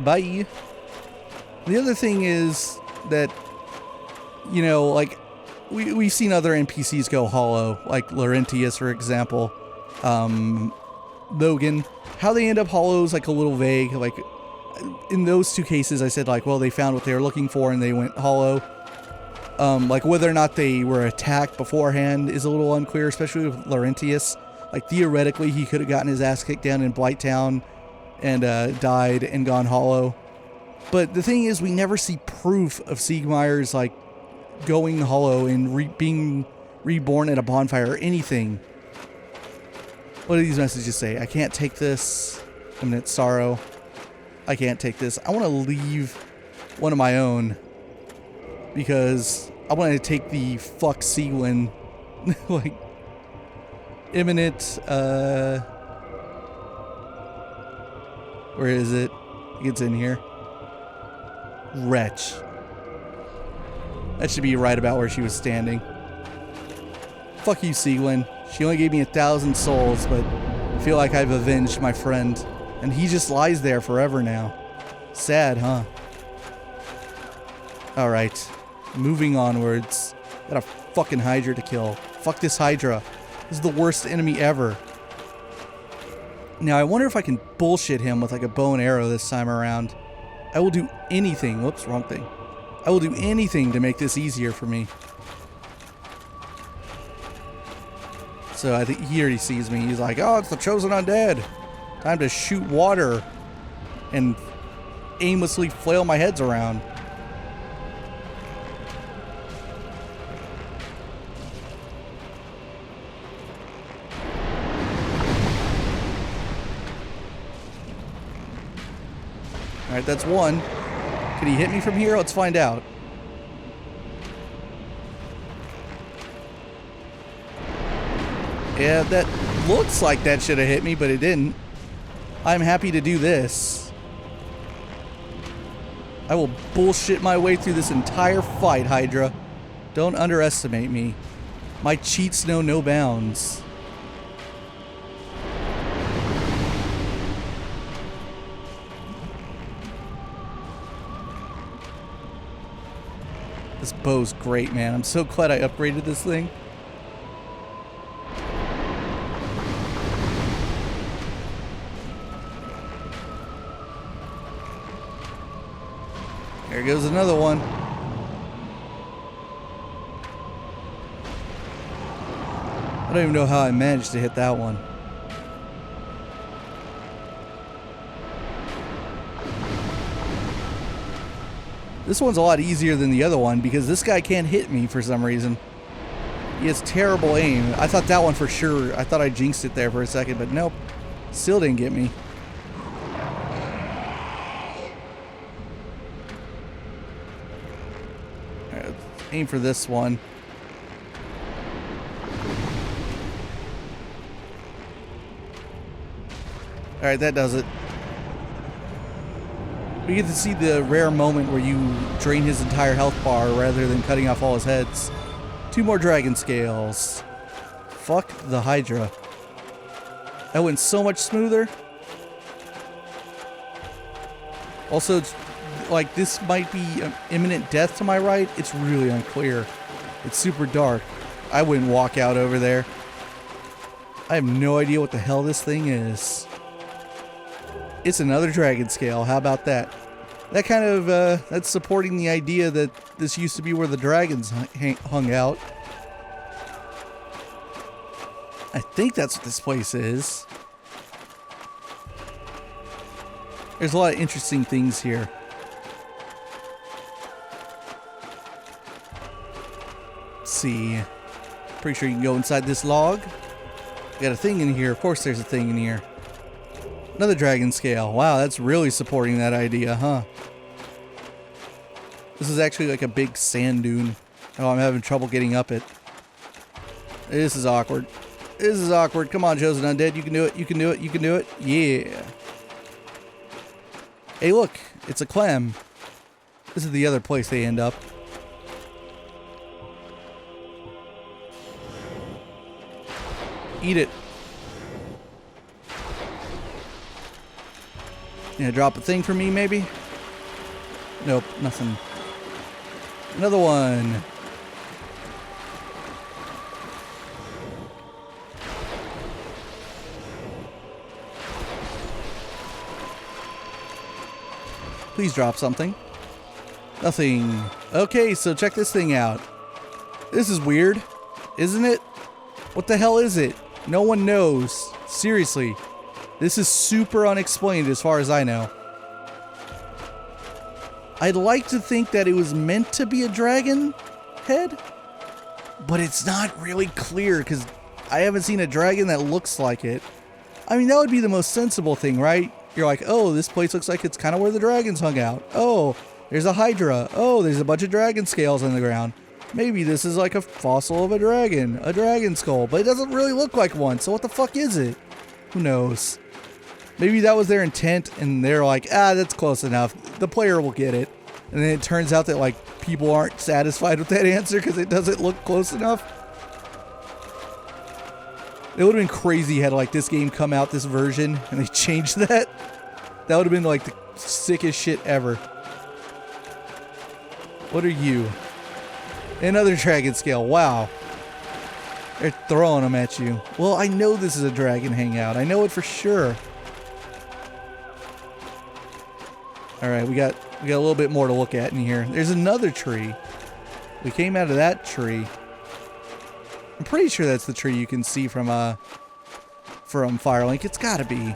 Bye. The other thing is that, you know, like, we've seen other NPCs go hollow, like Laurentius, for example. Logan. How they end up hollow is like a little vague. Like, in those two cases, I said, like, well, they found what they were looking for and they went hollow. Like, whether or not they were attacked beforehand is a little unclear, especially with Laurentius. Like, theoretically, he could have gotten his ass kicked down in Blighttown and died and gone hollow. But the thing is, we never see proof of Siegmeyer's, like, going hollow and being reborn at a bonfire or anything. What do these messages say? I can't take this. Imminent sorrow. I can't take this. I want to leave one of my own because I want to take the fuck Seaglin. Like, imminent, where is it? It's in here. Wretch. That should be right about where she was standing. Fuck you, Seaglin. She only gave me 1,000 souls, but I feel like I've avenged my friend. And he just lies there forever now. Sad, huh? Alright. Moving onwards. Got a fucking Hydra to kill. Fuck this Hydra. This is the worst enemy ever. Now, I wonder if I can bullshit him with like a bow and arrow this time around. I will do anything. Whoops, wrong thing. I will do anything to make this easier for me. So I think he already sees me. He's like, oh, it's the chosen undead. Time to shoot water and aimlessly flail my heads around. Alright, that's one. Can he hit me from here? Let's find out. Yeah, that looks like that should have hit me, but it didn't. I'm happy to do this. I will bullshit my way through this entire fight, Hydra. Don't underestimate me. My cheats know no bounds. This bow's great, man. I'm so glad I upgraded this thing. There goes another one. I don't even know how I managed to hit that one. This one's a lot easier than the other one because this guy can't hit me for some reason. He has terrible aim. I thought that one for sure. I thought I jinxed it there for a second, but nope. Still didn't get me. Alright, let's aim for this one. Alright, that does it. We get to see the rare moment where you drain his entire health bar rather than cutting off all his heads. 2 more dragon scales. Fuck the Hydra. That went so much smoother. Also, it's like this might be imminent death to my right. It's really unclear. It's super dark. I wouldn't walk out over there. I have no idea what the hell this thing is. It's another dragon scale. How about that? That kind of, that's supporting the idea that this used to be where the dragons hung out. I think that's what this place is. There's a lot of interesting things here. Let's see. Pretty sure you can go inside this log. Got a thing in here. Of course there's a thing in here. Another dragon scale. Wow, that's really supporting that idea, huh? This is actually like a big sand dune. Oh, I'm having trouble getting up it. This is awkward. This is awkward. Come on, Chosen Undead. You can do it. You can do it. You can do it. Yeah. Hey, look. It's acclaim. This is the other place they end up. Eat it. Yeah, drop a thing for me, maybe? Nope, nothing. Another one. Please drop something. Nothing. Okay, so check this thing out. This is weird, isn't it? What the hell is it? No one knows. Seriously. This is super unexplained as far as I know. I'd like to think that it was meant to be a dragon head, but it's not really clear because I haven't seen a dragon that looks like it. I mean, that would be the most sensible thing, right? You're like, oh, this place looks like it's kind of where the dragons hung out. Oh, there's a Hydra. Oh, there's a bunch of dragon scales on the ground. Maybe this is like a fossil of a dragon skull, but it doesn't really look like one, so what the fuck is it? Who knows? Maybe that was their intent, and they're like, ah, that's close enough. The player will get it. And then it turns out that, like, people aren't satisfied with that answer because it doesn't look close enough. It would have been crazy had, like, this game come out, this version, and they changed that. That would have been, like, the sickest shit ever. What are you? Another dragon scale. Wow. They're throwing them at you. Well, I know this is a dragon hangout. I know it for sure. Alright, we got a little bit more to look at in here. There's another tree. We came out of that tree. I'm pretty sure that's the tree you can see from Firelink. It's gotta be.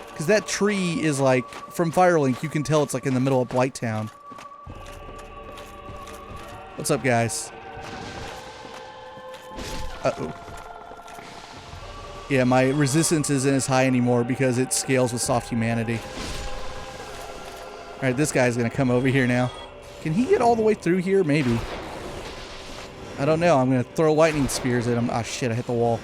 Because that tree is like, from Firelink, you can tell it's like in the middle of Blighttown. What's up, guys? Uh-oh. Yeah, my resistance isn't as high anymore because it scales with soft humanity. Alright, this guy's gonna come over here now. Can he get all the way through here? Maybe. I don't know. I'm gonna throw lightning spears at him. Ah, shit, I hit the wall.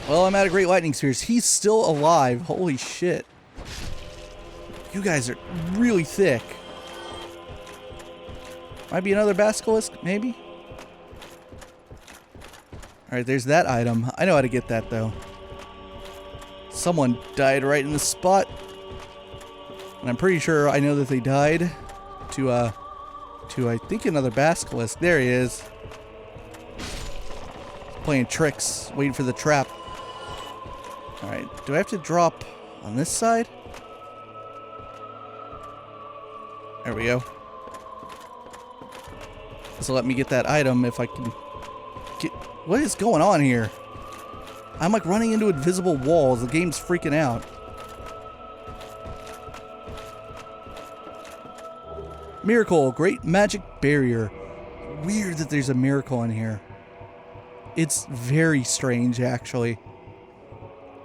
Well, I'm out of great lightning spears. He's still alive. Holy shit. You guys are really thick. Might be another basilisk, maybe? Alright, there's that item. I know how to get that, though. Someone died right in the spot. And I'm pretty sure I know that they died to I think another basilisk. There he is. Playing tricks, waiting for the trap. Alright, do I have to drop on this side? There we go. This will let me get that item if I can get... What is going on here? I'm like running into invisible walls. The game's freaking out. Miracle, great magic barrier. Weird that there's a miracle in here. It's very strange, actually.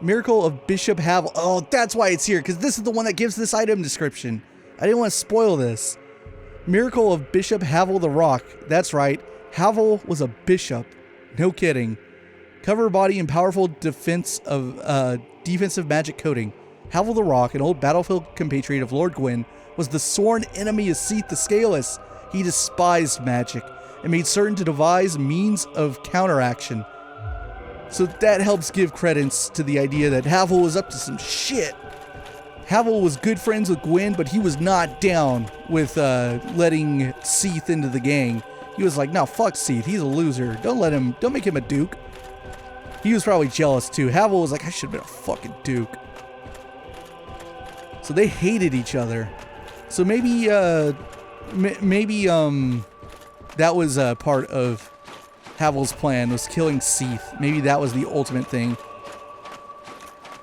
Miracle of Bishop Havel. Oh, that's why it's here, because this is the one that gives this item description. I didn't want to spoil this. Miracle of Bishop Havel the Rock. That's right. Havel was a bishop. No kidding. Cover body and powerful defensive magic coating. Havel the Rock, an old battlefield compatriot of Lord Gwyn, was the sworn enemy of Seath the Scaleless. He despised magic and made certain to devise means of counteraction. So that helps give credence to the idea that Havel was up to some shit. Havel was good friends with Gwyn, but he was not down with letting Seath into the gang. He was like, no, fuck Seath, he's a loser. Don't make him a duke. He was probably jealous too. Havel was like, I should have been a fucking duke. So they hated each other. So maybe that was part of Havel's plan, was killing Seath. Maybe that was the ultimate thing.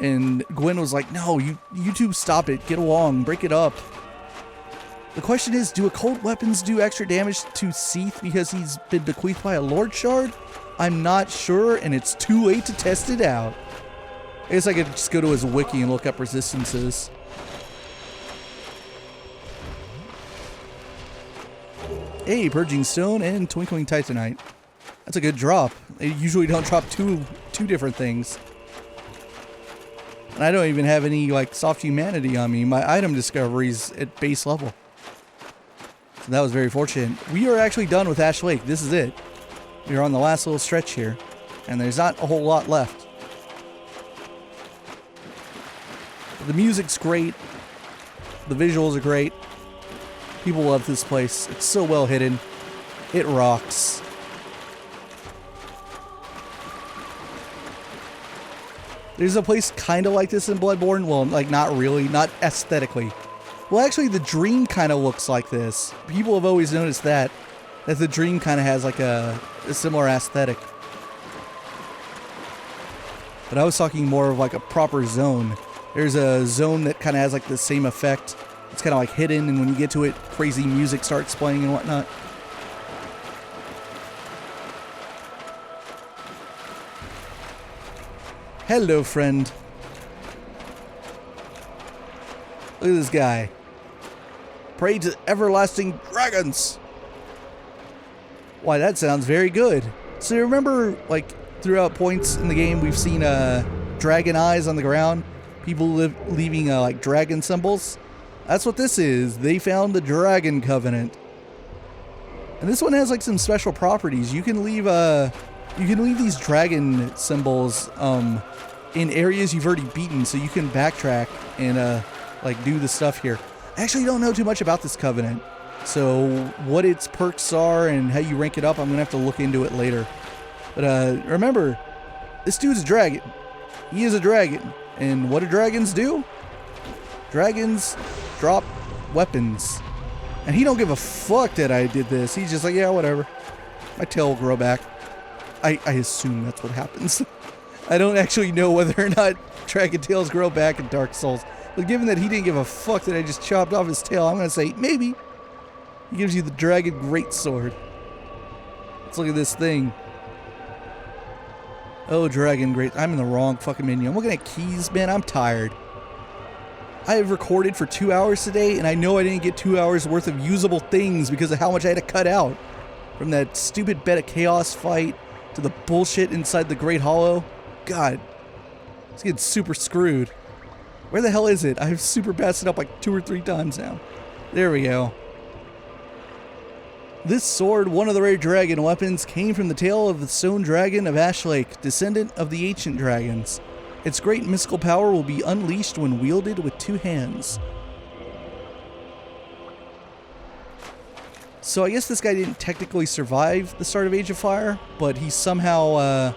And Gwyn was like, no, you two stop it. Get along. Break it up. The question is, do occult weapons do extra damage to Seath because he's been bequeathed by a Lord Shard? I'm not sure, and it's too late to test it out. I guess I could just go to his wiki and look up resistances. Hey, Purging Stone and Twinkling Titanite. That's a good drop. They usually don't drop two different things. And I don't even have any, like, soft humanity on me. My item discovery's at base level. So that was very fortunate. We are actually done with Ash Lake. This is it. We're on the last little stretch here, and there's not a whole lot left. The music's great. The visuals are great. People love this place. It's so well hidden. It rocks. There's a place kind of like this in Bloodborne. Well, like not really, not aesthetically. Well, actually, the Dream kind of looks like this. People have always noticed that the Dream kind of has like a similar aesthetic. But I was talking more of like a proper zone. There's a zone that kind of has like the same effect. It's kind of like hidden, and when you get to it, crazy music starts playing and whatnot. Hello, friend. Look at this guy. Pray to everlasting dragons. Why, that sounds very good. So remember, like, throughout points in the game, we've seen dragon eyes on the ground. People leaving like dragon symbols. That's what this is. They found the Dragon Covenant. And this one has like some special properties. You can leave these dragon symbols in areas you've already beaten, so you can backtrack and like do the stuff here. I actually don't know too much about this Covenant, so what its perks are and how you rank it up, I'm gonna have to look into it later. But remember, this dude's a dragon. He is a dragon, and what do dragons do? Dragons drop weapons, and he don't give a fuck that I did this. He's just like, yeah, whatever. My tail will grow back. I assume that's what happens. I don't actually know whether or not dragon tails grow back in Dark Souls. But given that he didn't give a fuck that I just chopped off his tail, I'm going to say maybe. He gives you the Dragon Greatsword. Let's look at this thing. Oh, Dragon Great. I'm in the wrong fucking menu. I'm looking at keys, man. I'm tired. I have recorded for 2 hours today, and I know I didn't get 2 hours worth of usable things because of how much I had to cut out. From that stupid Bed of Chaos fight to the bullshit inside the Great Hollow. God, it's getting super screwed. Where the hell is it? I've super passed it up like 2 or 3 times now. There we go. This sword, one of the rare dragon weapons, came from the tail of the stone dragon of Ash Lake, descendant of the ancient dragons. Its great mystical power will be unleashed when wielded with 2 hands. So I guess this guy didn't technically survive the start of Age of Fire, but he somehow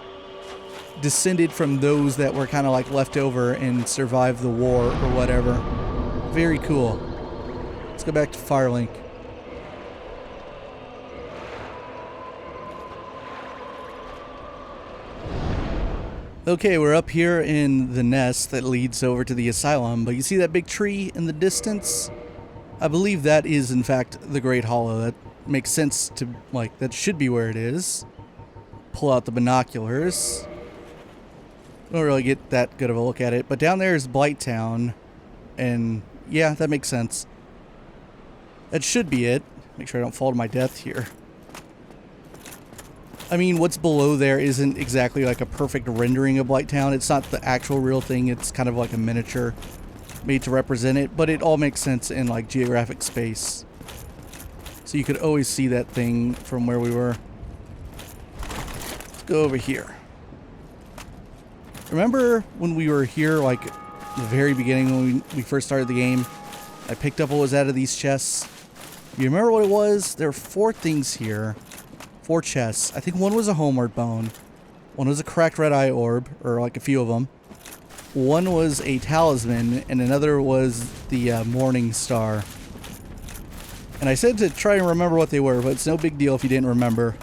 descended from those that were kind of like left over and survived the war or whatever. Very cool. Let's go back to Firelink. Okay, we're up here in the nest that leads over to the asylum, but you see that big tree in the distance? I believe that is in fact the Great Hollow. That makes sense to, like, that should be where it is. Pull out the binoculars. Don't really get that good of a look at it, but down there is Blighttown, and yeah, that makes sense. That should be it. Make sure I don't fall to my death here. I mean, what's below there isn't exactly like a perfect rendering of Blighttown. It's not the actual real thing. It's kind of like a miniature made to represent it, but it all makes sense in like geographic space. So you could always see that thing from where we were. Let's go over here. Remember when we were here, like the very beginning when we first started the game? I picked up what was out of these chests. You remember what it was? There were 4 things here. 4 chests. I think one was a homeward bone. One was a cracked red eye orb, or like a few of them. One was a talisman, and another was the morning star. And I said to try and remember what they were, but it's no big deal if you didn't remember.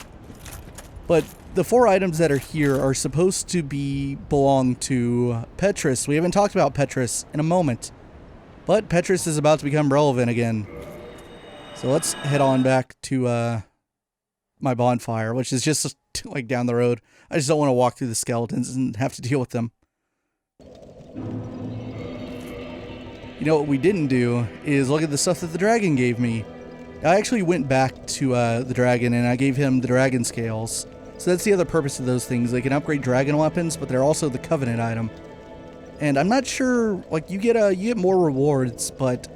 But the 4 items that are here are supposed to belong to Petrus. We haven't talked about Petrus in a moment. But Petrus is about to become relevant again. So let's head on back to my bonfire, which is just like down the road. I just don't want to walk through the skeletons and have to deal with them. You know what we didn't do is look at the stuff that the dragon gave me. I actually went back to the dragon and I gave him the dragon scales. So that's the other purpose of those things. They can upgrade dragon weapons, but they're also the covenant item. And I'm not sure, like, you get more rewards, but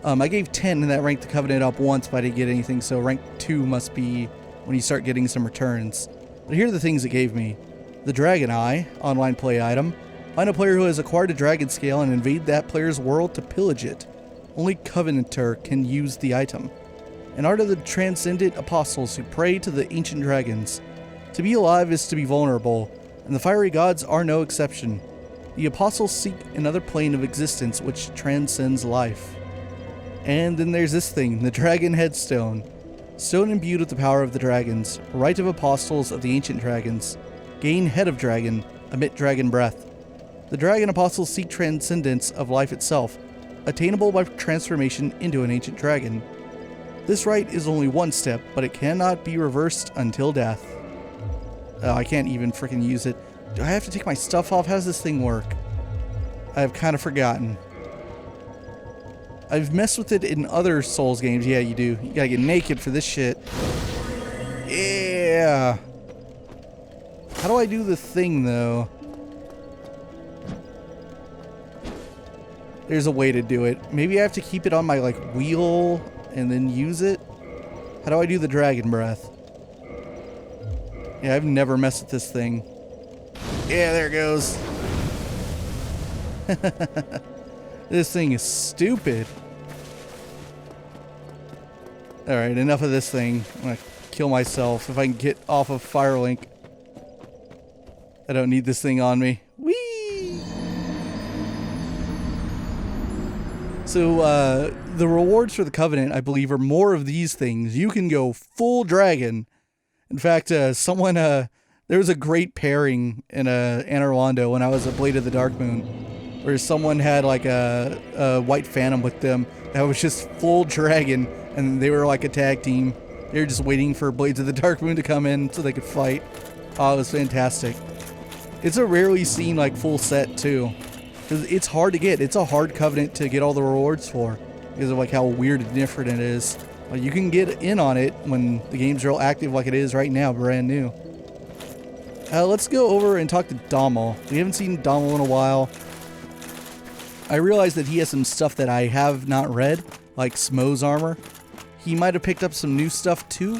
I gave 10 and that ranked the Covenant up once, but I didn't get anything, so rank 2 must be when you start getting some returns. But here are the things it gave me. The Dragon Eye, online play item. Find a player who has acquired a dragon scale and invade that player's world to pillage it. Only Covenanter can use the item. An art of the transcendent apostles who pray to the ancient dragons. To be alive is to be vulnerable, and the fiery gods are no exception. The apostles seek another plane of existence which transcends life. And then there's this thing, the Dragon Headstone. Stone imbued with the power of the dragons, right of apostles of the ancient dragons. Gain Head of Dragon, emit dragon breath. The dragon apostles seek transcendence of life itself, attainable by transformation into an ancient dragon. This right is only one step, but it cannot be reversed until death. I can't even freaking use it. Do I have to take my stuff off? How does this thing work? I've kind of forgotten. I've messed with it in other Souls games. Yeah, you do. You gotta get naked for this shit. Yeah. How do I do the thing, though? There's a way to do it. Maybe I have to keep it on my, like, wheel and then use it? How do I do the dragon breath? Yeah, I've never messed with this thing. Yeah, there it goes. This thing is stupid. Alright, enough of this thing. I'm gonna kill myself if I can get off of Firelink. I don't need this thing on me. Whee! So, the rewards for the Covenant, I believe, are more of these things. You can go full dragon. In fact, there was a great pairing in Anor Londo when I was at Blade of the Dark Moon, where someone had like a White Phantom with them that was just full dragon, and they were like a tag team. They were just waiting for Blades of the Dark Moon to come in so they could fight. Oh, it was fantastic. It's a rarely seen like full set too, because it's hard to get. It's a hard Covenant to get all the rewards for because of like how weird and different it is. But you can get in on it when the game's real active like it is right now, brand new. Let's go over and talk to Dommel. We haven't seen Dommel in a while. I realized that he has some stuff that I have not read, like Smo's armor. He might have picked up some new stuff too.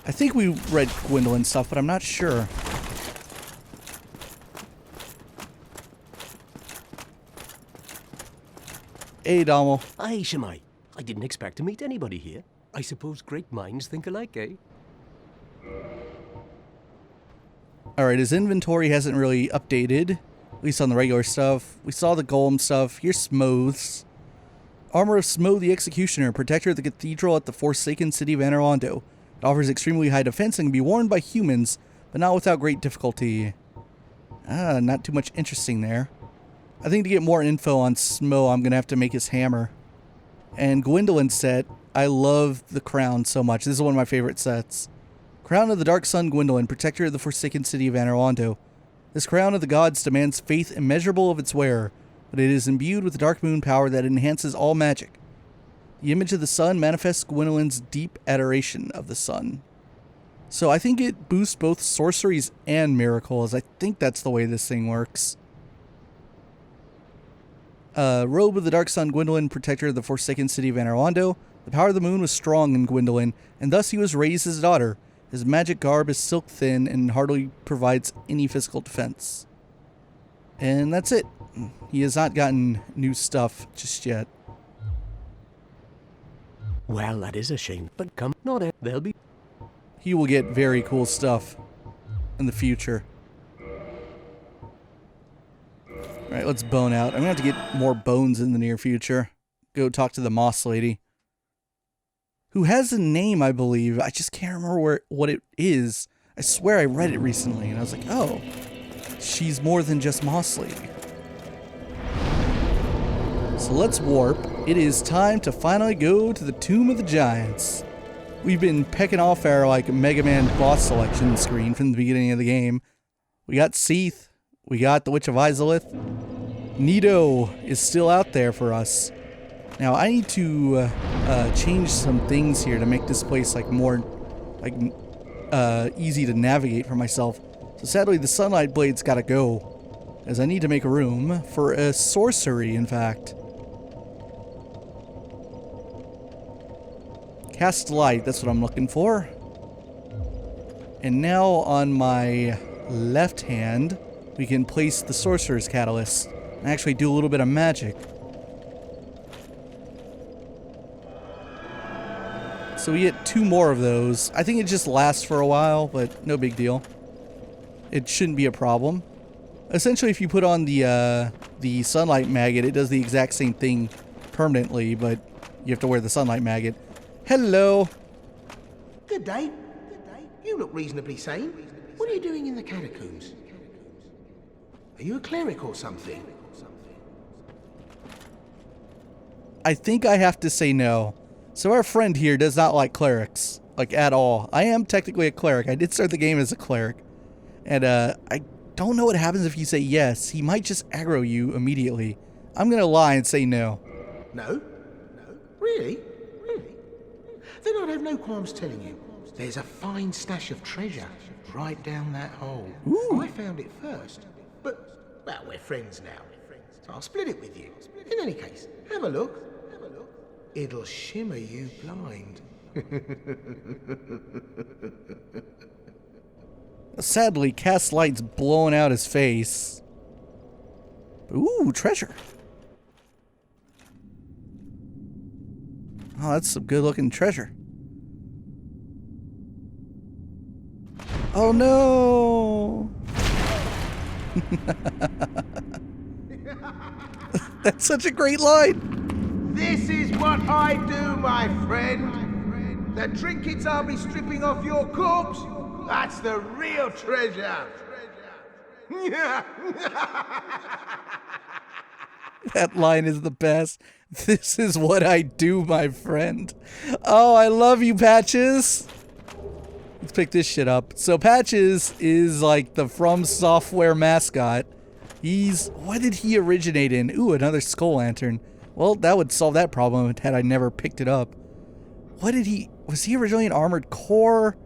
I think we read Gwendolyn's stuff, but I'm not sure. Hey, Dommel. Hi, Shemai. I didn't expect to meet anybody here. I suppose great minds think alike, eh? Alright, his inventory hasn't really updated, at least on the regular stuff. We saw the Golem stuff. Here's Smoth's. Armor of Smo the Executioner, protector of the cathedral at the Forsaken City of Anor Londo. It offers extremely high defense and can be worn by humans, but not without great difficulty. Not too much interesting there. I think to get more info on Smo, I'm going to have to make his hammer. And Gwendolyn's set, I love the crown so much. This is one of my favorite sets. Crown of the Dark Sun Gwendolyn, protector of the Forsaken City of Anor Londo. This crown of the gods demands faith immeasurable of its wearer, but it is imbued with dark moon power that enhances all magic. The image of the sun manifests Gwendolyn's deep adoration of the sun. So I think it boosts both sorceries and miracles. I think that's the way this thing works. Robe of the Dark Sun Gwendolyn, protector of the Forsaken City of Anor Londo. The power of the moon was strong in Gwendolyn, and thus he was raised as a daughter. His magic garb is silk thin and hardly provides any physical defense. And that's it. He has not gotten new stuff just yet. Well, that is a shame, but come, not it. They'll be... He will get very cool stuff in the future. Alright, let's bone out. I'm going to have to get more bones in the near future. Go talk to the Moss Lady. Who has a name, I believe. I just can't remember what it is. I swear I read it recently, and I was like, oh, she's more than just Moss Lady. So let's warp. It is time to finally go to the Tomb of the Giants. We've been pecking off our like Mega Man boss selection screen from the beginning of the game. We got Seath. We got the Witch of Izalith. Nito is still out there for us. Now I need to change some things here to make this place like more like easy to navigate for myself. So sadly the Sunlight Blade's gotta go, as I need to make room for a sorcery, in fact. Cast light, that's what I'm looking for. And now on my left hand, we can place the Sorcerer's Catalyst and actually do a little bit of magic. So we get 2 more of those. I think it just lasts for a while, but no big deal. It shouldn't be a problem. Essentially, if you put on the Sunlight Maggot, it does the exact same thing permanently, but you have to wear the Sunlight Maggot. Hello! Good day. You look reasonably sane. What are you doing in the catacombs? Are you a cleric or something? I think I have to say no. So our friend here does not like clerics, like at all. I am technically a cleric. I did start the game as a cleric. And I don't know what happens if you say yes. He might just aggro you immediately. I'm gonna lie and say no. No? Really? Then I'd have no qualms telling you. There's a fine stash of treasure right down that hole. Ooh. I found it first. But, well, we're friends now. So I'll split it with you. In any case, have a look. It'll shimmer you blind. Sadly, Cast Light's blowing out his face. Ooh, treasure. Oh, that's some good looking treasure. Oh no! That's such a great line! This is what I do, my friend. The trinkets I'll be stripping off your corpse, that's the real treasure. That line is the best. This is what I do, my friend. Oh, I love you, Patches. Let's pick this shit up. So Patches is like the FromSoftware mascot. What did he originate in? Ooh, another skull lantern. Well, that would solve that problem had I never picked it up. Was he originally an Armored Core?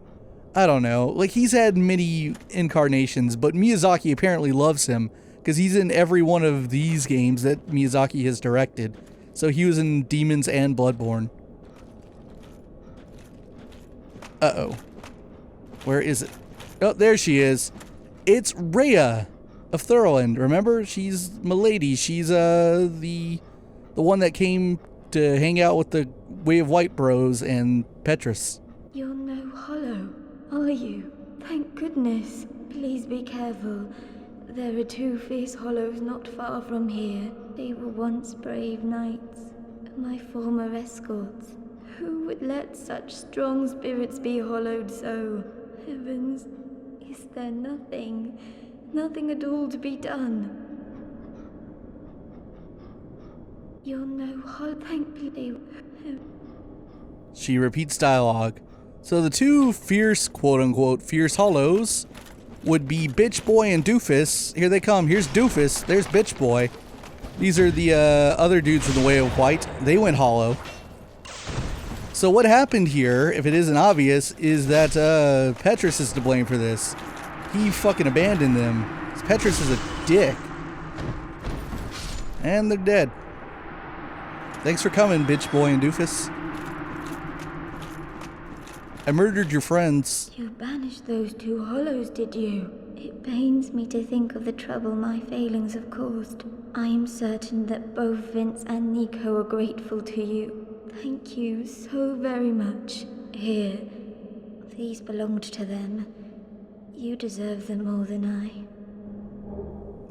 I don't know. Like, he's had many incarnations, but Miyazaki apparently loves him because he's in every one of these games that Miyazaki has directed. So he was in Demons and Bloodborne. Uh-oh. Where is it? Oh, there she is. It's Rhea of Thurland. Remember? She's Milady. She's the one that came to hang out with the Way of White Bros and Petrus. You're no hollow, are you? Thank goodness. Please be careful. There are 2 fierce hollows not far from here. They were once brave knights, my former escorts. Who would let such strong spirits be hollowed so? Heavens, is there nothing at all to be done? You're no hollow, thank you. She repeats dialogue. So the 2 fierce, quote-unquote, fierce hollows would be Bitch Boy and Doofus. Here they come. Here's Doofus. There's Bitch Boy. These are the other dudes in the Way of White. They went hollow. So what happened here, if it isn't obvious, is that Petrus is to blame for this. He fucking abandoned them. Petrus is a dick. And they're dead. Thanks for coming, Bitch Boy and Doofus. I murdered your friends. You banished those 2 hollows, did you? It pains me to think of the trouble my failings have caused. I am certain that both Vince and Nico are grateful to you. Thank you so very much. Here, these belonged to them. You deserve them more than I.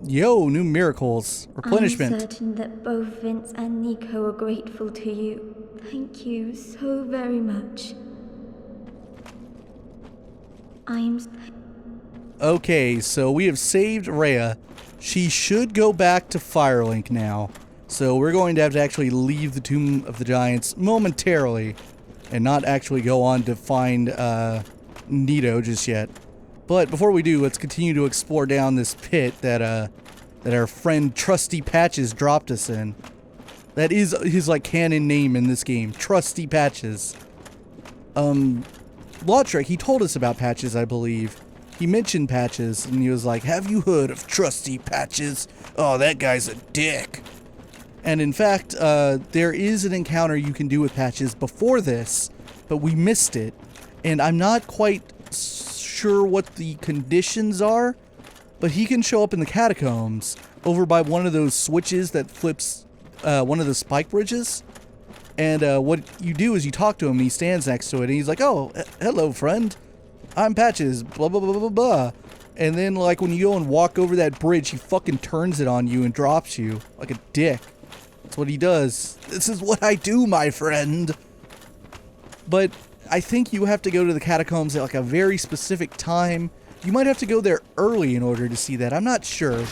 Yo, new miracles. Replenishment. I'm certain that both Vince and Nico are grateful to you. Thank you so very much. Okay, so we have saved Rhea. She should go back to Firelink now. So we're going to have to actually leave the Tomb of the Giants momentarily and not actually go on to find Nito just yet. But before we do, let's continue to explore down this pit that our friend Trusty Patches dropped us in. That is his like canon name in this game, Trusty Patches. Lautrec, he told us about Patches, I believe. He mentioned Patches, and he was like, have you heard of Trusty Patches? Oh, that guy's a dick. And in fact, there is an encounter you can do with Patches before this, but we missed it. And I'm not quite sure what the conditions are, but he can show up in the catacombs over by one of those switches that flips one of the spike bridges. And what you do is you talk to him, and he stands next to it, and he's like, "Oh, hello, friend. I'm Patches, blah, blah, blah, blah, blah." And then, like, when you go and walk over that bridge, he fucking turns it on you and drops you like a dick. That's what he does. This is what I do, my friend. But I think you have to go to the catacombs at, like, a very specific time. You might have to go there early in order to see that. I'm not sure.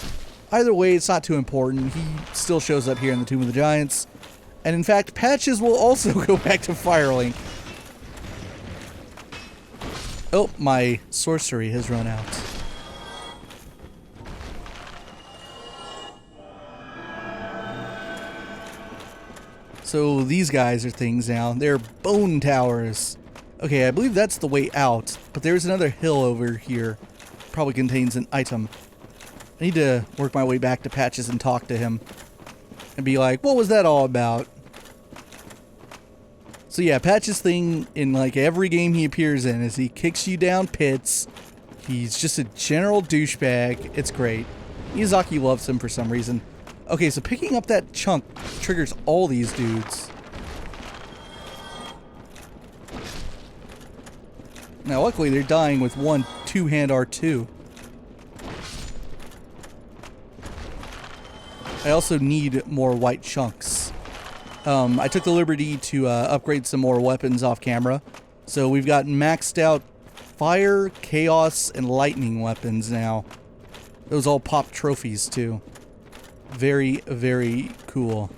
Either way, it's not too important. He still shows up here in the Tomb of the Giants. And in fact, Patches will also go back to Firelink. Oh, my sorcery has run out. So these guys are things now. They're bone towers. Okay, I believe that's the way out, but there's another hill over here. Probably contains an item. I need to work my way back to Patches and talk to him. And be like, what was that all about? So yeah, Patches' thing in like every game he appears in is he kicks you down pits. He's just a general douchebag. It's great. Miyazaki loves him for some reason. Okay, so picking up that chunk triggers all these dudes. Now luckily they're dying with one two-hand R2. I also need more white chunks. I took the liberty to upgrade some more weapons off camera. So we've got maxed out fire, chaos, and lightning weapons now. Those all pop trophies too. Very, very cool.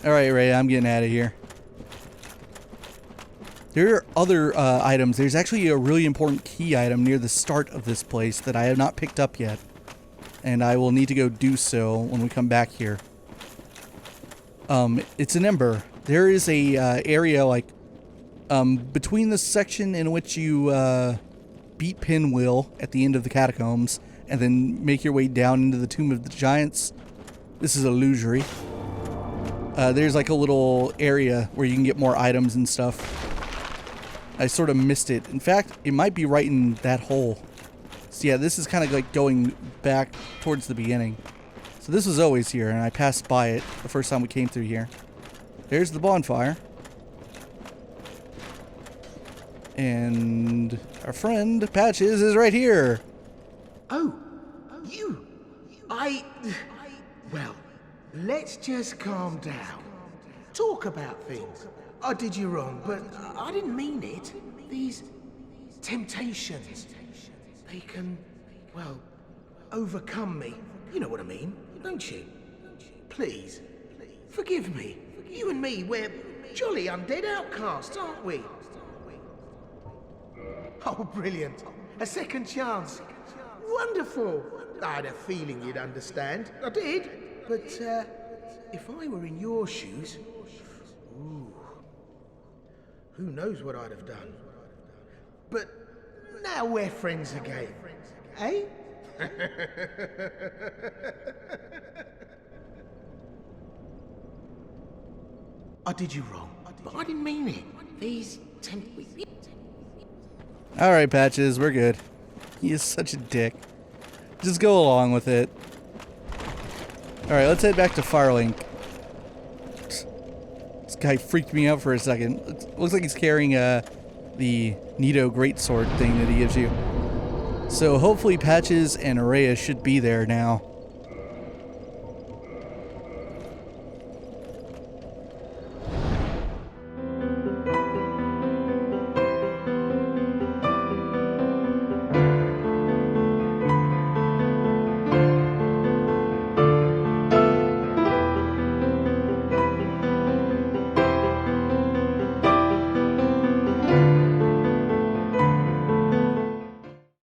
Alright, Ray, I'm getting out of here. There are other items. There's actually a really important key item near the start of this place that I have not picked up yet. And I will need to go do so when we come back here. It's an ember. There is a area like between the section in which you beat Pinwheel at the end of the catacombs and then make your way down into the Tomb of the Giants. This is illusory. There's like a little area where you can get more items and stuff. I sort of missed it. In fact, it might be right in that hole. So yeah, this is kind of like going back towards the beginning. So this was always here, and I passed by it the first time we came through here. There's the bonfire. And our friend, Patches, is right here. Oh, you. Well, let's just calm down. Talk about things. I did you wrong, but I didn't mean it. These temptations, they can, well, overcome me. You know what I mean, don't you? Please, forgive me. You and me, we're jolly undead outcasts, aren't we? Oh, brilliant. A second chance. Wonderful. I had a feeling you'd understand. I did. But, if I were in your shoes... Ooh. Who knows what I'd have done. But now we're friends again. Eh? I did you wrong, but I didn't mean it. These Alright, Patches, we're good. He is such a dick. Just go along with it. Alright, let's head back to Firelink. This guy freaked me out for a second. It looks like he's carrying the Nito greatsword thing that he gives you. So hopefully Patches and Araya should be there now.